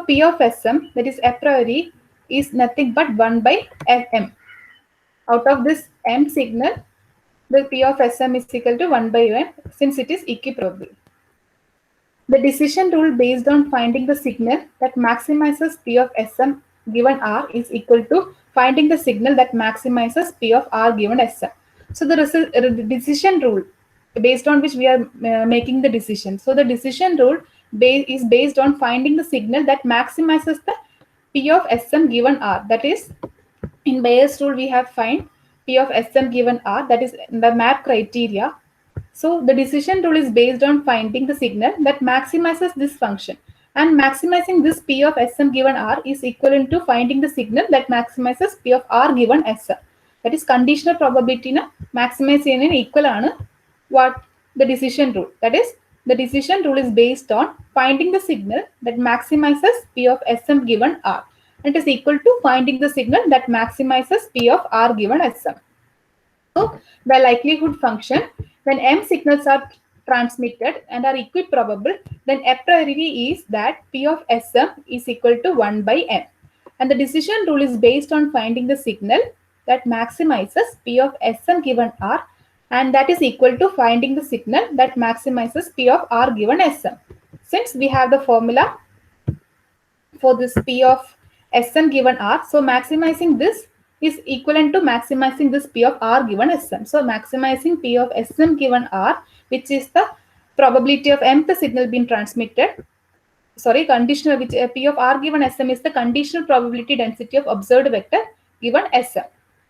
P of Sm, that is a priori, is nothing but 1 by Fm. Out of this M signal, the P of Sm is equal to 1 by M since it is equiprobable. The decision rule based on finding the signal that maximizes P of Sm given R is equal to finding the signal that maximizes P of R given Sm. So the decision rule based on which we are making the decision. So the decision rule is based on finding the signal that maximizes the P of Sm given R. That is, in Bayes' rule we have find P of Sm given R, that is the map criteria. So the decision rule is based on finding the signal that maximizes this function, and maximizing this P of Sm given R is equivalent to finding the signal that maximizes P of R given Sm. That is conditional probability na maximize equal ആണ് what the decision rule. That is, the decision rule is based on finding the signal that maximizes P of Sm given R. It is equal to finding the signal that maximizes P of R given Sm. So the likelihood function, when M signals are transmitted and are equiprobable, then a priori is that P of Sm is equal to 1 by M. And the decision rule is based on finding the signal that maximizes P of Sm given R, and that is equal to finding the signal that maximizes P of R given Sm. Since we have the formula for this P of Sm given R, so maximizing this is equivalent to maximizing this P of R given Sm. So maximizing P of Sm given R, which is the probability of mth signal being transmitted, conditional, which P of R given Sm is the conditional probability density of observed vector given Sm.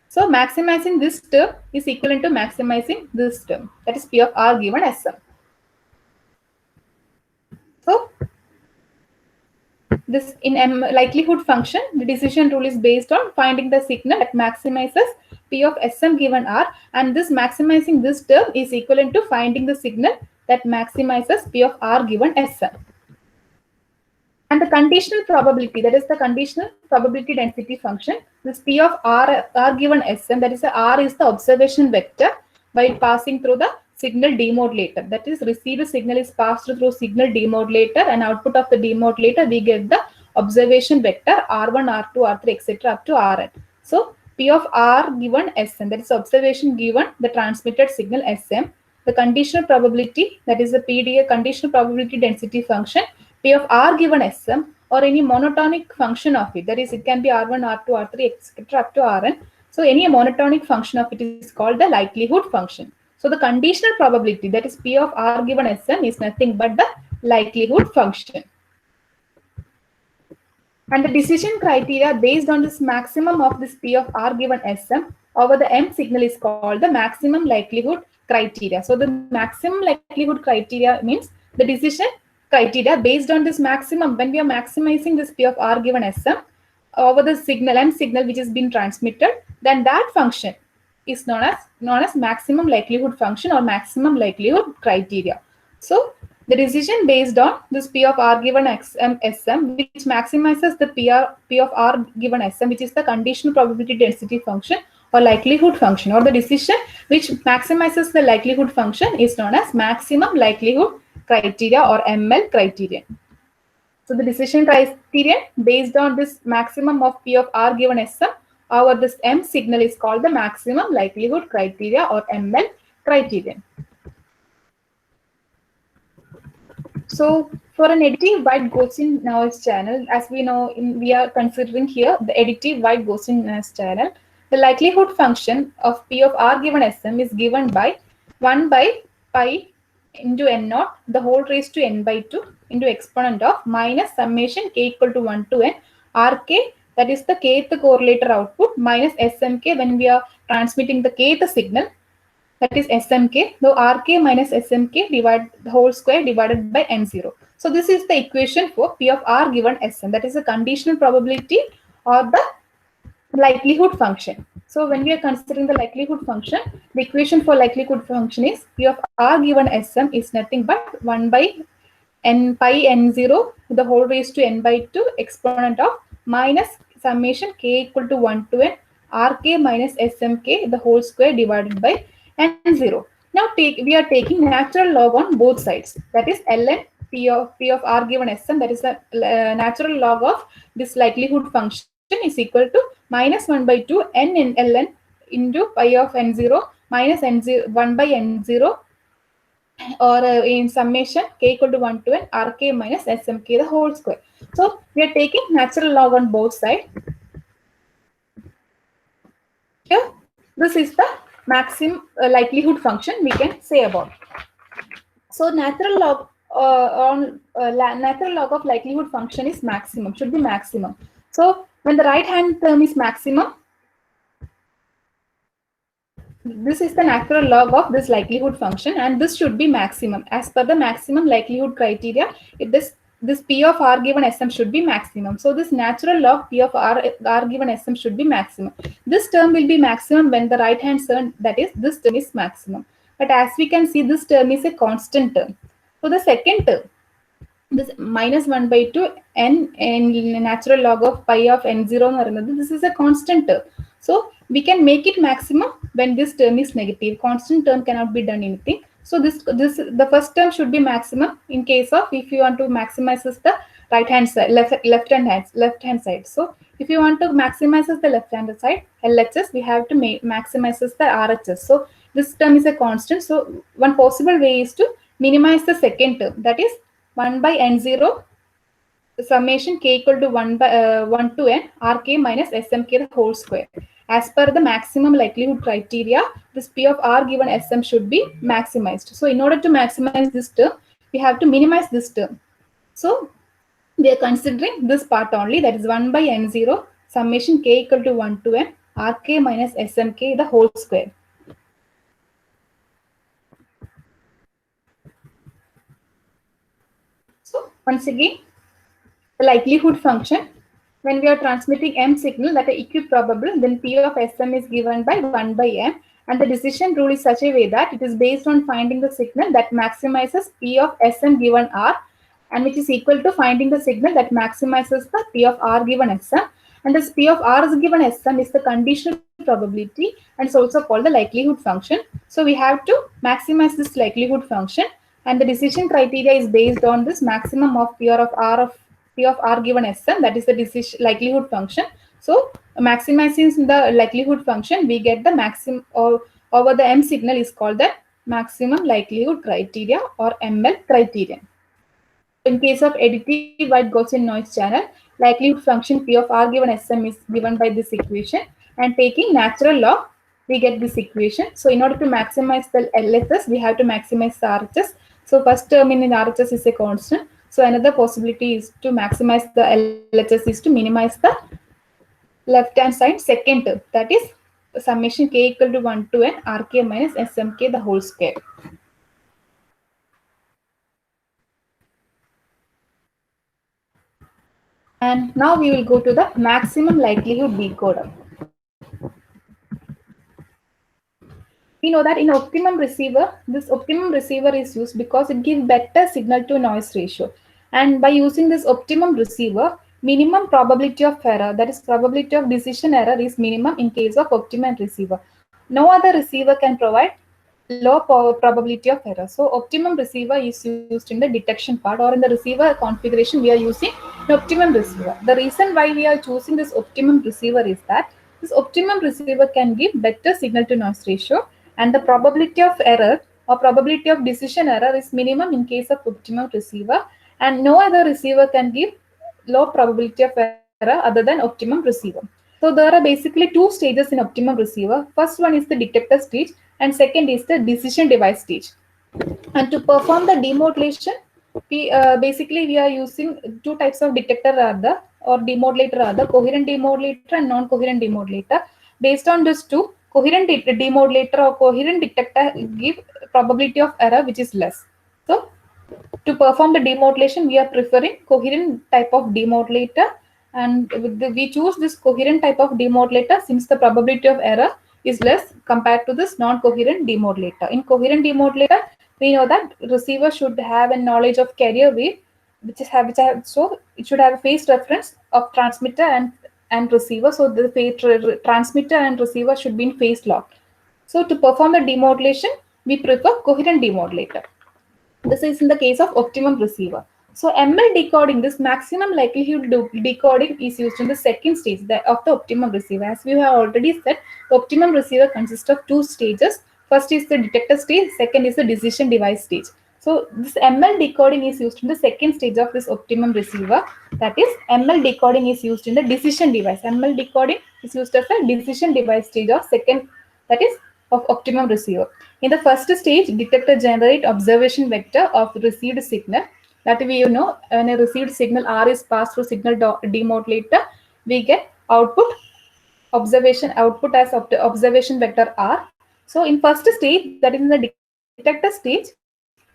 So maximizing this term is equivalent to maximizing this term, that is P of R given Sm. So this in M likelihood function, the decision rule is based on finding the signal that maximizes P of Sm given R, and this maximizing this term is equivalent to finding the signal that maximizes P of R given Sm. And the conditional probability, that is the conditional probability density function, this P of R given Sm, that is R is the observation vector while passing through the signal demodulator. That is, received signal is passed through signal demodulator, and output of the demodulator we get the observation vector R1, R2, R3, etc. up to Rn. So P of R given Sm, that is observation given the transmitted signal Sm. The conditional probability, that is the PDA conditional probability density function, P of R given Sm, or any monotonic function of it, that is, it can be R1, R2, R3, etc. up to Rn. So any monotonic function of it is called the likelihood function. So the conditional probability, that is P of R given Sm, is nothing but the likelihood function. And the decision criteria based on this maximum of this P of R given Sm over the M signal is called the maximum likelihood criteria. So the maximum likelihood criteria means the decision criteria based on this maximum, when we are maximizing this P of R given Sm over the signal M signal which has been transmitted, then that function is known as maximum likelihood function or maximum likelihood criteria. So the decision based on this P of R given Sm, which maximizes the P of R given Sm, which is the conditional probability density function or likelihood function, or the decision which maximizes the likelihood function, is known as maximum likelihood criteria or ML criterion. So the decision criterion based on this maximum of P of R given Sm over this M signal is called the maximum likelihood criteria or ML criterion. So for an additive wide Gaussian noise channel, as we know, we are considering here the additive wide Gaussian noise channel, the likelihood function of P of R given Sm is given by 1 by pi into n naught the whole raised to n by 2 into exponent of minus summation k equal to 1 to n rk, that is the kth correlator output, minus smk when we are transmitting the kth signal, that is smk, though rk minus smk divided the whole square divided by n0. So this is the equation for P of R given Sm, that is a conditional probability or the likelihood function. So when we are considering the likelihood function, the equation for likelihood function is P of R given Sm is nothing but 1 by n pi n0 the whole raised to n by 2 exponent of minus summation k equal to 1 to n rk minus smk the whole square divided by n0. Now we are taking natural log on both sides, that is ln P of R given Sm, that is the natural log of this likelihood function is equal to minus 1 by 2 n in ln into pi of n0 minus n0 1 by n0 or in summation k equal to 1 to n rk minus smk the whole square. So we are taking natural log on both sides. Here, this is the maximum likelihood function we can say about. So natural log natural log of likelihood function is maximum, should be maximum. So when the right hand term is maximum, this is the natural log of this likelihood function, and this should be maximum as per the maximum likelihood criteria. If this P of R given Sm should be maximum. So this natural log P of R given Sm should be maximum. This term will be maximum when the right hand term, that is this term, is maximum. But as we can see, this term is a constant term. So the second term, this minus 1 by 2 n in natural log of pi of n0, this is a constant term. So we can make it maximum when this term is negative. Constant term cannot be done anything. So this the first term should be maximum in case of if you want to maximize the right hand side, left hand side. So if you want to maximize the left hand side LHS, we have to maximize the RHS. So this term is a constant. So one possible way is to minimize the second term, that is 1 by n0 summation k equal to 1 by 1 to n rk minus smk the whole square. As per the maximum likelihood criteria, this P of R given Sm should be maximized. So in order to maximize this term, we have to minimize this term. So we are considering this part only, that is 1 by n0 summation k equal to 1 to n rk minus smk the whole square. So once again, the likelihood function, when we are transmitting m signal that are equiprobable, then P of Sm is given by 1 by m, and the decision rule is such a way that it is based on finding the signal that maximizes P of Sm given R, and which is equal to finding the signal that maximizes the P of R given Sm, and this P of R is given Sm is the conditional probability, and it's also called the likelihood function. So we have to maximize this likelihood function, and the decision criteria is based on this maximum of P of R given Sm, that is the decision likelihood function. So maximizing the likelihood function, we get the maximum over the m signal is called the maximum likelihood criteria or ML criterion. In case of additive white Gaussian noise channel, likelihood function P of R given Sm is given by this equation, and taking natural log, we get this equation. So in order to maximize the LHS, we have to maximize the RHS. So first term in RHS is a constant. So another possibility is to maximize the LHS is to minimize the left hand side second term, that is summation k equal to 1 to n rk minus smk the whole square. And now we will go to the maximum likelihood decoder. We know that in optimum receiver, this optimum receiver is used because it gives better signal to noise ratio. And by using this optimum receiver, minimum probability of error, that is probability of decision error, is minimum in case of optimum receiver. No other receiver can provide low probability of error. So optimum receiver is used in the detection part, or in the receiver configuration we are using an optimum receiver. The reason why we are choosing this optimum receiver is that this optimum receiver can give better signal to noise ratio, and the probability of error or probability of decision error is minimum in case of optimum receiver, and no other receiver can give low probability of error other than optimum receiver. So there are basically two stages in optimum receiver. First one is the detector stage, and second is the decision device stage. And to perform the demodulation, basically we are using two types of detector or demodulator coherent demodulator and non-coherent demodulator. Based on these two, coherent demodulator or coherent detector give probability of error which is less. So to perform the demodulation, we are preferring coherent type of demodulator, and we choose this coherent type of demodulator since the probability of error is less compared to this non-coherent demodulator. In coherent demodulator, we know that receiver should have a knowledge of carrier wave, so it should have a phase reference of transmitter and receiver. So the transmitter and receiver should be in phase lock. So to perform the demodulation, we prefer coherent demodulator. This is in the case of optimum receiver. So ML decoding, this maximum likelihood decoding is used in the second stage of the optimum receiver. As we have already said, the optimum receiver consists of two stages. First is the detector stage, second is the decision device stage. So this ML decoding is used in the second stage of this optimum receiver. That is, ML decoding is used in the decision device. ML decoding is used as a decision device stage of second, that is, of optimum receiver. In the first stage, detector generate observation vector of received signal. That we know when a received signal R is passed through signal demodulator, we get output observation output as observation vector R. So in first stage, that is in the detector stage,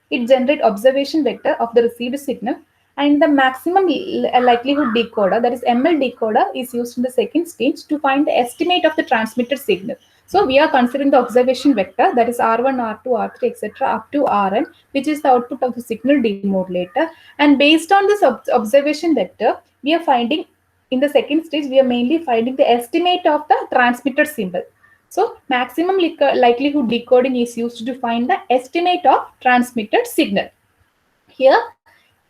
it generates observation vector of the received signal. And the maximum likelihood decoder, that is ML decoder, is used in the second stage to find the estimate of the transmitted signal. So we are considering the observation vector, that is R1, R2, R3, etc. up to Rn, which is the output of the signal demodulator. And based on this observation vector, we are finding, in the second stage, we are mainly finding the estimate of the transmitted symbol. So maximum likelihood decoding is used to find the estimate of transmitted signal. Here,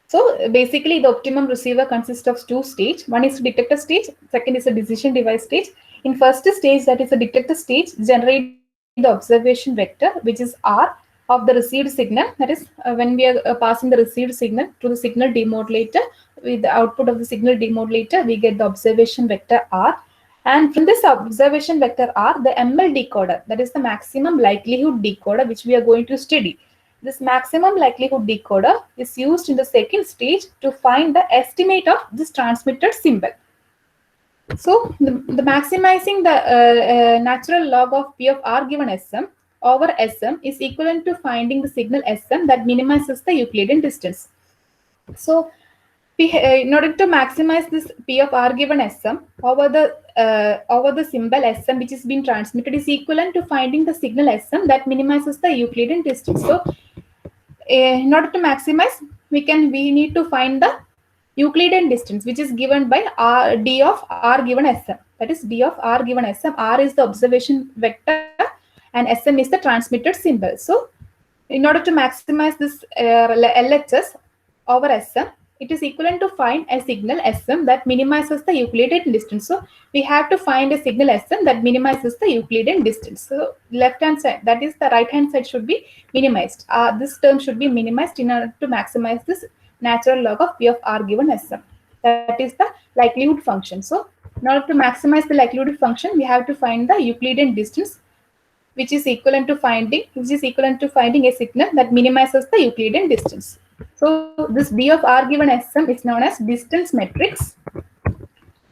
so basically the optimum receiver consists of two stages. One is detector stage, second is a decision device stage. In first stage, that is a detector stage, generate the observation vector, which is R, of the received signal. That is, when we are passing the received signal to the signal demodulator, with the output of the signal demodulator, we get the observation vector R. And from this observation vector R, the ML decoder, that is the maximum likelihood decoder, which we are going to study. This maximum likelihood decoder is used in the second stage to find the estimate of this transmitted symbol. So the maximizing the natural log of P of R given Sm over Sm is equivalent to finding the signal Sm that minimizes the Euclidean distance. So in order to maximize this P of R given Sm over the symbol Sm which is being transmitted is equivalent to finding the signal Sm that minimizes the Euclidean distance. So in order to maximize, we need to find the Euclidean distance, which is given by d of R given Sm. That is d of R given Sm. R is the observation vector and Sm is the transmitted symbol. So in order to maximize this LHS over Sm, it is equivalent to find a signal Sm that minimizes the Euclidean distance. So we have to find a signal Sm that minimizes the Euclidean distance. So left hand side, that is the right hand side, should be minimized. This term should be minimized in order to maximize this natural log of P of R given Sm. That is the likelihood function. So in order to maximize the likelihood function, we have to find the Euclidean distance, which is equivalent to finding a signal that minimizes the Euclidean distance. So this d of R given Sm is known as distance matrix.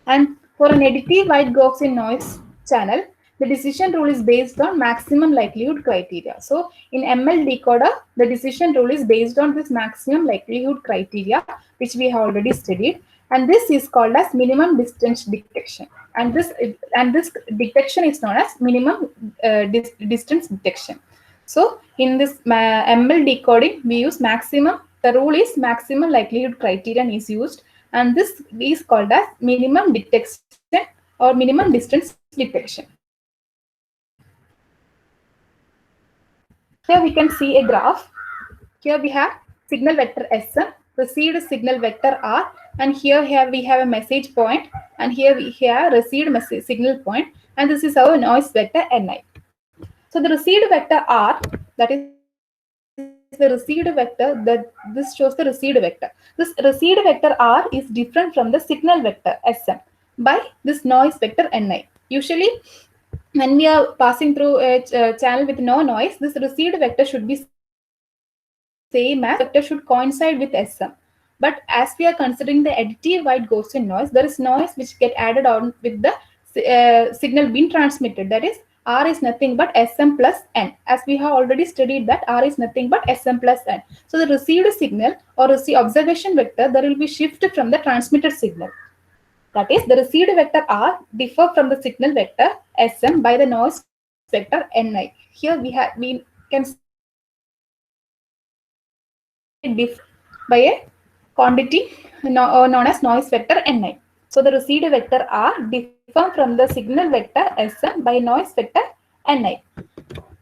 And for an additive white Gaussian noise channel, the decision rule is based on maximum likelihood criteria. So in ML decoder, the decision rule is based on this maximum likelihood criteria, which we have already studied. And this is called as minimum distance detection. And this detection is known as minimum distance detection. So in this ML decoding, we use maximum. The rule is maximum likelihood criterion is used, and this is called as minimum detection or minimum distance detection. Here we can see a graph. Here we have signal vector Sm, received signal vector R, and here we have a message point, and here we have received message signal point, and this is our noise vector Ni. So the received vector R, that is the received vector, this shows the received vector. This received vector R is different from the signal vector Sm by this noise vector Ni. Usually, when we are passing through a channel with no noise, this received vector should be same as vector should coincide with Sm. But as we are considering the additive white Gaussian noise, there is noise which get added on with the signal being transmitted. That is, R is nothing but Sm plus N. As we have already studied that R is nothing but Sm plus N. So the received signal or observation vector, there will be shift from the transmitted signal. That is, the received vector R differ from the signal vector Sm by the noise vector Ni. Here we can differ by a quantity known as noise vector Ni. So the received vector R differ from the signal vector Sm by noise vector Ni.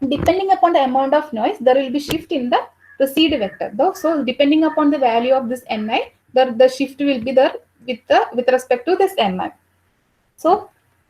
Depending upon the amount of noise, there will be shift in the receive vector. Though, so depending upon the value of this ni, the shift will be there with respect to this mi. So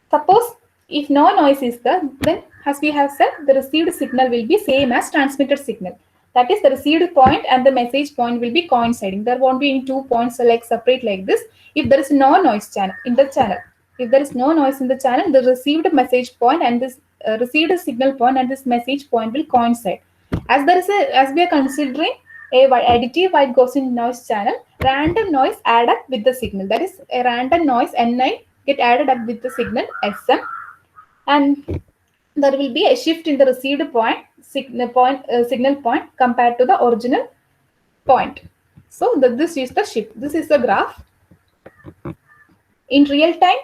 suppose if no noise is there, then as we have said, the received signal will be same as transmitted signal. That is, the received point and the message point will be coinciding. There won't be any 2 points like separate like this. If there is no noise channel in the channel, if there is no noise in the channel, the received message point and this received signal point and this message point will coincide. As there is as we are considering a additive white Gaussian noise channel, random noise add up with the signal. That is, a random noise Ni get added up with the signal Sm, and there will be a shift in the received point, signal point compared to the original point. So this is the shift. This is the graph. In real time,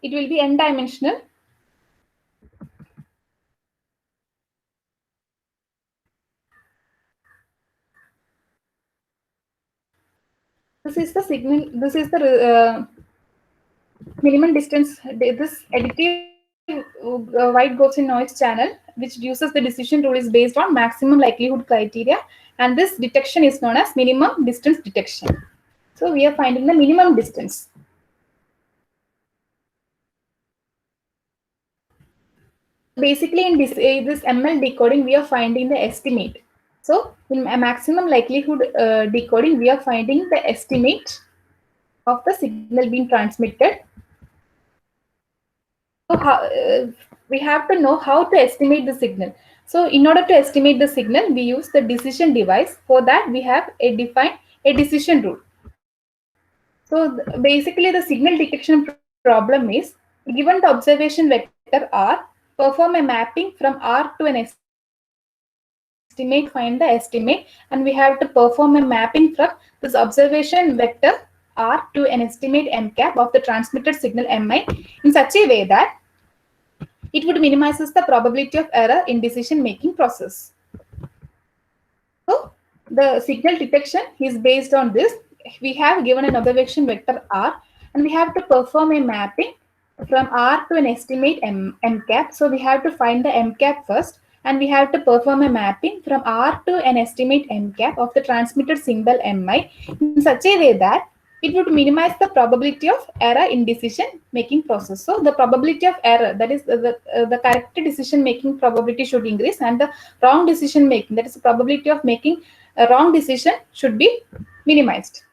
it will be n-dimensional. This is the signal. This is the minimum distance. This additive white Gaussian noise channel, which uses the decision rule, is based on maximum likelihood criteria, and this detection is known as minimum distance detection. So we are finding the minimum distance. Basically, in this ML decoding, we are finding the estimate. So in a maximum likelihood decoding, we are finding the estimate of the signal being transmitted. So we have to know how to estimate the signal. So in order to estimate the signal, we use the decision device. For that, we have defined a decision rule. So basically, the signal detection problem is, given the observation vector R, perform a mapping from R to an estimate, find the estimate, and we have to perform a mapping from this observation vector R to an estimate m cap of the transmitted signal mi in such a way that it would minimizes the probability of error in decision making process. So the signal detection is based on this. We have given an observation vector R, and we have to perform a mapping from R to an estimate m cap. So we have to find the m cap first, and we have to perform a mapping from R to an estimate m cap of the transmitted symbol mi in such a way that it would minimize the probability of error in decision making process. So the probability of error, that is the correct decision making probability, should increase, and the wrong decision making, that is the probability of making a wrong decision, should be minimized.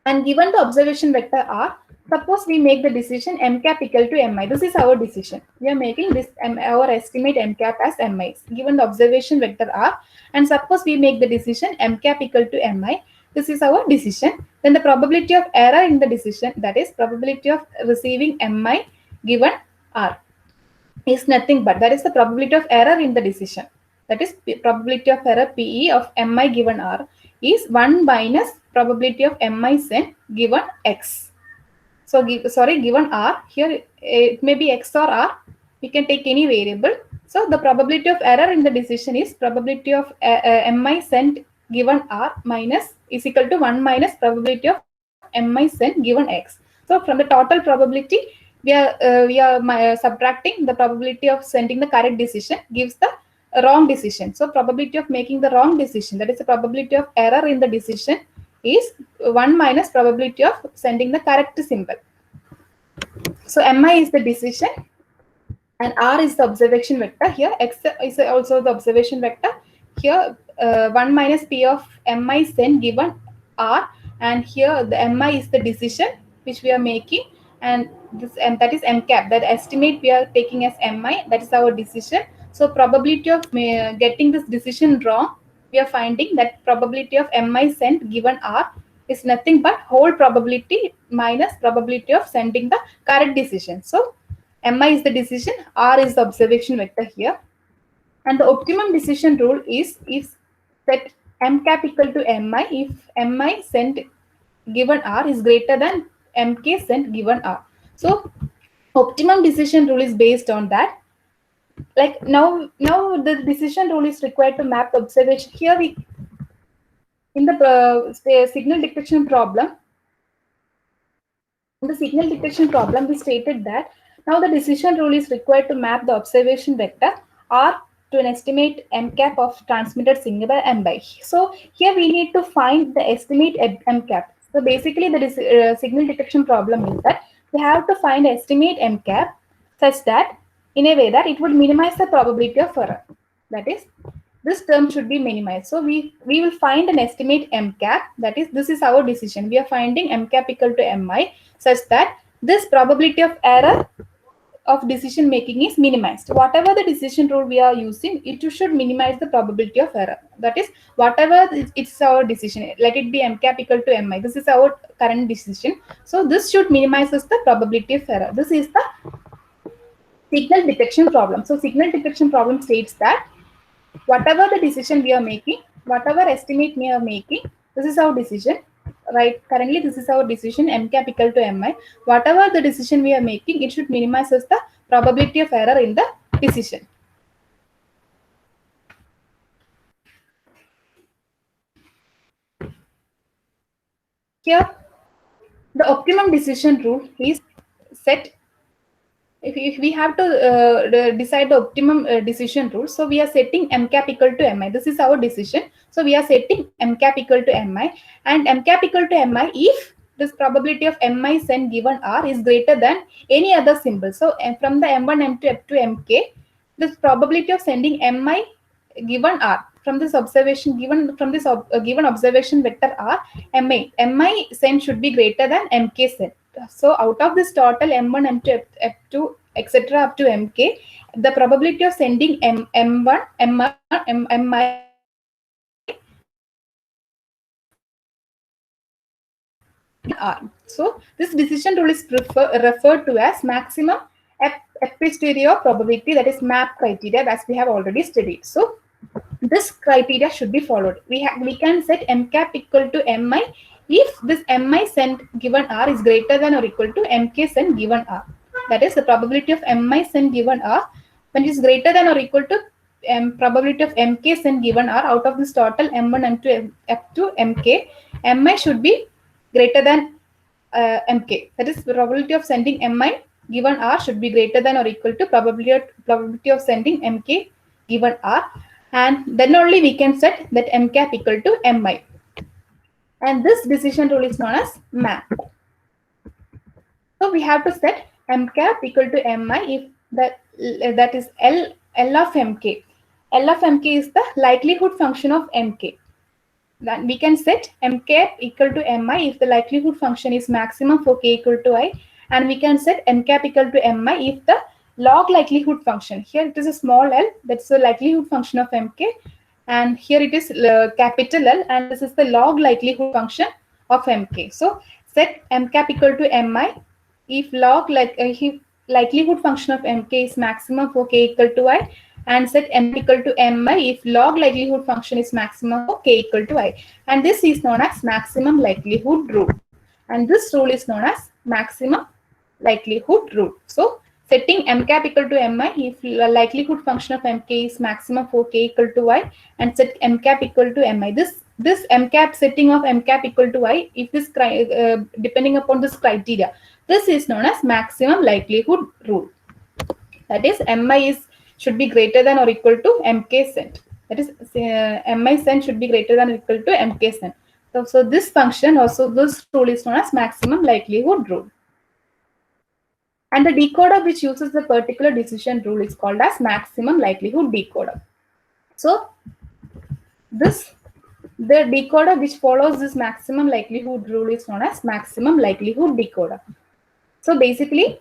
And given the observation vector R, suppose we make the decision m cap equal to mi. This is our decision. We are making this our estimate m cap as mi. Given the observation vector R, and suppose we make the decision m cap equal to mi. This is our decision. Then the probability of error in the decision, that is probability of receiving mi given R, is nothing but, that is the probability of error in the decision. That is probability of error PE of mi given R is 1 minus probability of mi sent given X. So given R, here it may be X or R. We can take any variable. So the probability of error in the decision is probability of mi sent given R minus is equal to 1 minus probability of mi sent given X. So from the total probability, we are subtracting the probability of sending the correct decision gives the wrong decision. So probability of making the wrong decision, that is the probability of error in the decision, is 1 minus probability of sending the correct symbol. So mi is the decision and R is the observation vector. Here X is also the observation vector. Here 1 minus P of mi sent given R, and here the mi is the decision which we are making, and this that is m cap, that estimate we are taking as mi, that is our decision. So probability of getting this decision wrong, we are finding that probability of mi sent given R is nothing but whole probability minus probability of sending the correct decision. So mi is the decision, R is the observation vector here. And the optimum decision rule is if set m cap equal to mi if mi sent given R is greater than mk sent given R. So optimum decision rule is based on that. Like now the decision rule is required to map the observation. Here we, in the signal detection problem, we stated that now the decision rule is required to map the observation vector R to an estimate m cap of transmitted signal by m by. So here we need to find the estimate m cap. So basically the signal detection problem is that we have to find estimate m cap such that in a way that it would minimize the probability of error. That is, this term should be minimized. So we will find an estimate m cap. That is, this is our decision. We are finding m cap equal to mi such that this probability of error of decision making is minimized. Whatever the decision rule we are using, it should minimize the probability of error. That is, whatever it's our decision, let it be m cap equal to mi. This is our current decision. So this should minimizes the probability of error. This is the signal detection problem. So signal detection problem states that whatever the decision we are making, whatever estimate we are making, this is our decision, right? Currently, this is our decision, m cap equal to mi. Whatever the decision we are making, it should minimize the probability of error in the decision. Here, the optimum decision rule is set. If we have to decide the optimum decision rule, so we are setting m cap equal to mi. This is our decision. So we are setting m cap equal to mi, and m cap equal to mi if this probability of mi sen given r is greater than any other symbol. So from the m1, m2 up to mk, this probability of sending mi given r from this observation given from this given observation vector r, mi sen should be greater than mk sen. So out of this total m1, m2, f2, etc. up to mk, the probability of sending m1, mi R. So this decision rule is referred to as maximum a posteriori probability, that is MAP criteria, as we have already studied. So this criteria should be followed. We can set m cap equal to mi if this mi sen given r is greater than or equal to mk sen given r. That is, the probability of mi sen given r, when it is greater than or equal to probability of mk sen given r, out of this total m1, m2, up to mk, mi should be greater than mk. That is, the probability of sending mi given r should be greater than or equal to probability of sending mk given r, and then only we can set that m cap equal to mi. And this decision rule is known as MAP. So we have to set m cap equal to mi if that is L of mk. L of mk is the likelihood function of mk. Then we can set m cap equal to mi if the likelihood function is maximum for k equal to I, and we can set m cap equal to mi if the log likelihood function, here it is a small l, that's the likelihood function of mk, and here it is capital L, and this is the log likelihood function of mk. So set m cap equal to mi if if likelihood function of mk is maximum for k equal to I, and set m equal to mi if log likelihood function is maximum for k equal to I. And this is known as maximum likelihood rule. And this rule is known as maximum likelihood rule. So setting m cap equal to mi if the likelihood function of mk is maximum for k equal to I, and set m cap equal to mi. This m cap setting of m cap equal to I, if this depending upon this criteria, this is known as maximum likelihood rule. That is, mi should be greater than or equal to mk sen. That is, mi sen should be greater than or equal to mk sen. So this function also, this rule is known as maximum likelihood rule. And the decoder which uses the particular decision rule is called as maximum likelihood decoder. So the decoder which follows this maximum likelihood rule is known as maximum likelihood decoder. So basically,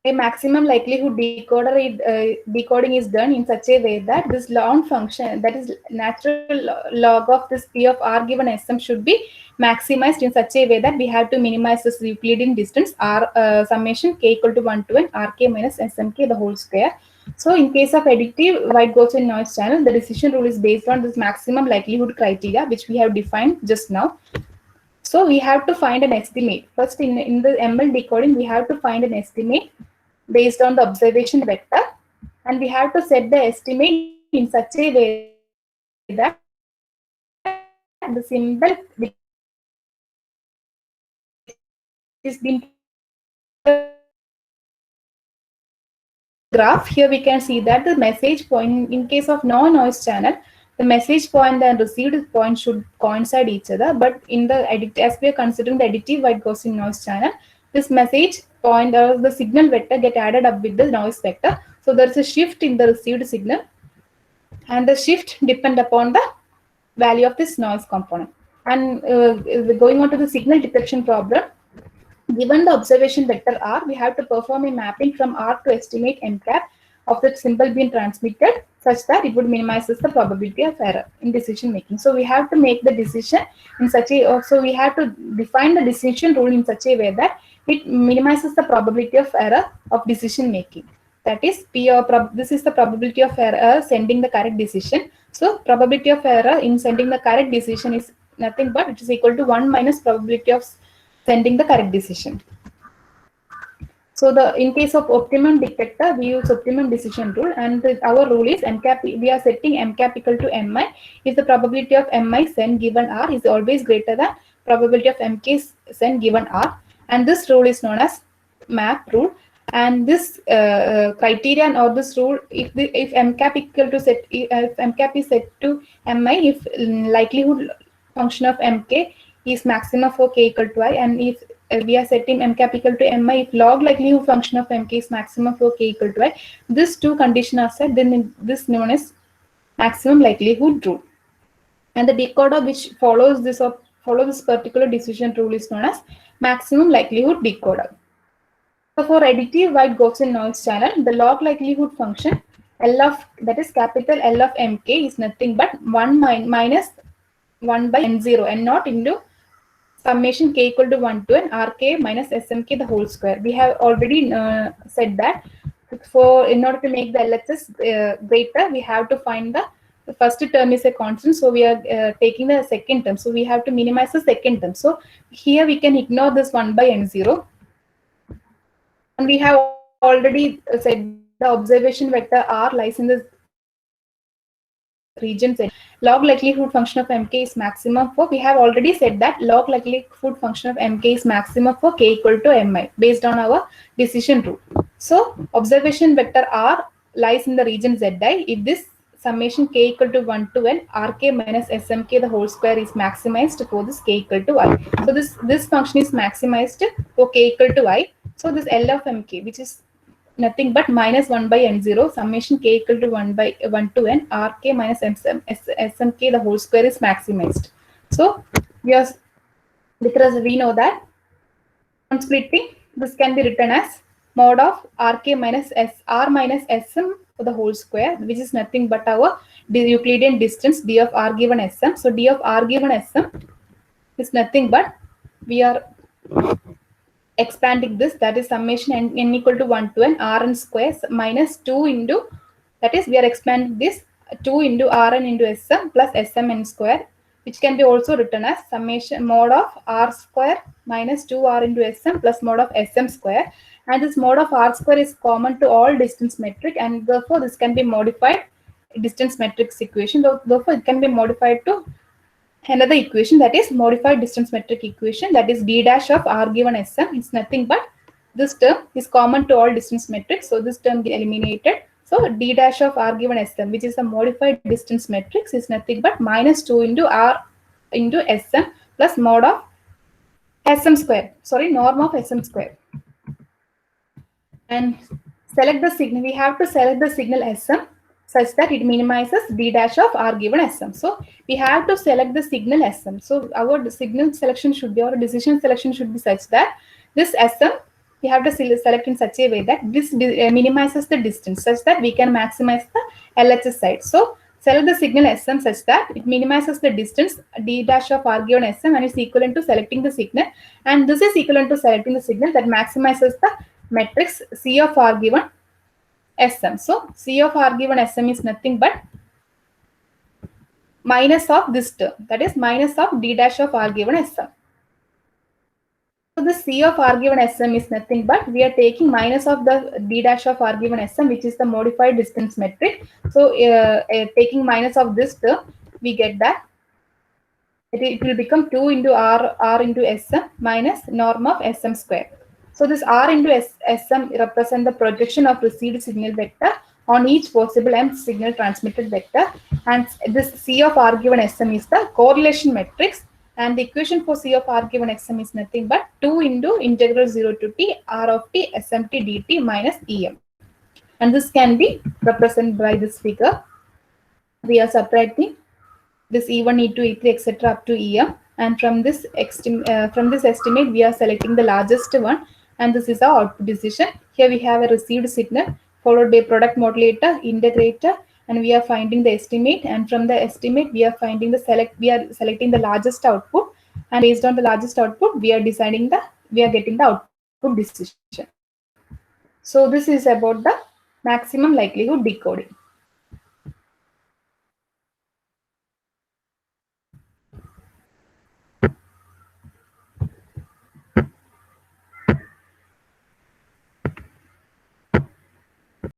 a maximum likelihood decoding is done in such a way that this log function, that is natural log of this p of r given sm, should be maximized in such a way that we have to minimize this Euclidean distance r summation k equal to 1 to n rk minus smk the whole square. So in case of additive white Gaussian noise channel, the decision rule is based on this maximum likelihood criteria which we have defined just now. So we have to find an estimate. First, in the ML decoding, we have to find an estimate based on the observation vector, and we have to set the estimate in such a way that the symbol which is being graph, here we can see that the message point, in case of no-noise channel, the message point and received point should coincide each other. But in the as we are considering the additive white Gaussian noise channel, this message point or the signal vector get added up with the noise vector. So there is a shift in the received signal, and the shift depend upon the value of this noise component. And going on to the signal detection problem, given the observation vector R, we have to perform a mapping from R to estimate MCAP of the symbol being transmitted such that it would minimizes the probability of error in decision making. So we have to make the decision in such a, so we have to define the decision rule in such a way that it minimizes the probability of error of decision making. That is P or this is the probability of error sending the correct decision. So probability of error in sending the correct decision is nothing but it is equal to 1 minus probability of sending the correct decision. So the in case of optimum detector, we use optimum decision rule, and our rule is MCAP. We are setting MCAP equal to MI if the probability of MI send given R is always greater than probability of MK send given R, and this rule is known as MAP rule. And this criterion or this rule, if MCAP equal to set, if MCAP is set to MI, if likelihood function of MK is maximum for k equal to I, and if we are setting MCAP equal to MI, if log likelihood function of MK is maximum for k equal to I, these two conditions are set, then this known as maximum likelihood rule. And the decoder which follows this or follows this particular decision rule is known as maximum likelihood decoder. So for additive white Gaussian noise channel, the log likelihood function L of, that is capital L of MK, is nothing but 1 minus 1 by N0, N naught into summation k equal to 1 to n Rk minus Smk the whole square. We have already said that for in order to make the LHS greater, we have to find the first term is a constant, so we are taking the second term. So we have to minimize the second term. So here we can ignore this 1 by N0. And we have already said the observation vector R lies in the region Z. Log likelihood function of MK is maximum for, we have already said that log likelihood function of MK is maximum for k equal to Mi based on our decision rule. So observation vector R lies in the region Zi if this summation k equal to 1 to n Rk minus Smk the whole square is maximized for this k equal to I. So this function is maximized for k equal to I. So this L of Mk, which is nothing but minus 1 by N0 summation k equal to 1 by 1 to n Rk minus Smk the whole square is maximized. So we are, because we know that on splitting this can be written as mod of Rk minus R minus Sm for the whole square, which is nothing but our Euclidean distance d of R given Sm. So d of R given Sm is nothing but we are expanding this, that is summation n equal to 1 to n Rn square minus 2 into, that is we are expanding this 2 into Rn into Sm plus Smn square, which can be also written as summation mod of R square minus 2R into Sm plus mod of Sm square. And this mod of R square is common to all distance metric, and therefore this can be modified distance matrix equation. Therefore it can be modified to another equation, that is modified distance metric equation, that is d dash of R given Sm. It's nothing but this term is common to all distance metrics, so this term get eliminated. So d dash of R given Sm, which is a modified distance matrix, is nothing but minus 2 into R into Sm plus mod of Sm square, sorry, norm of Sm square. And select the signal, we have to select the signal Sm such that it minimizes d dash of R given Sm. So we have to select the signal Sm. So our signal selection should be, or decision selection should be such that this Sm we have to select in such a way that this minimizes the distance such that we can maximize the LHS side. So select the signal Sm such that it minimizes the distance d dash of R given Sm and is equivalent to selecting the signal, and this is equivalent to selecting the signal that maximizes the matrix C of R given Sm. So C of R given Sm is nothing but minus of this term, that is minus of d dash of R given Sm. So the C of R given Sm is nothing but we are taking minus of the d dash of R given Sm, which is the modified distance metric. So taking minus of this term, we get that it will become 2 into R into Sm minus norm of Sm square. So this R into Sm represent the projection of received signal vector on each possible M signal transmitted vector, and this C of R given Sm is the correlation matrix, and the equation for C of R given Sm is nothing but 2 into integral 0 to t R of t Smt dt minus Em, and this can be represented by this figure. We are subtracting this E1, E2, E3, etc. up to Em, and from this estimate we are selecting the largest one, and this is our output decision. Here we have a received signal followed by product modulator, integrator, and we are finding the estimate, and from the estimate we are finding selecting the largest output, and based on the largest output we are getting the output decision. So this is about the maximum likelihood decoding.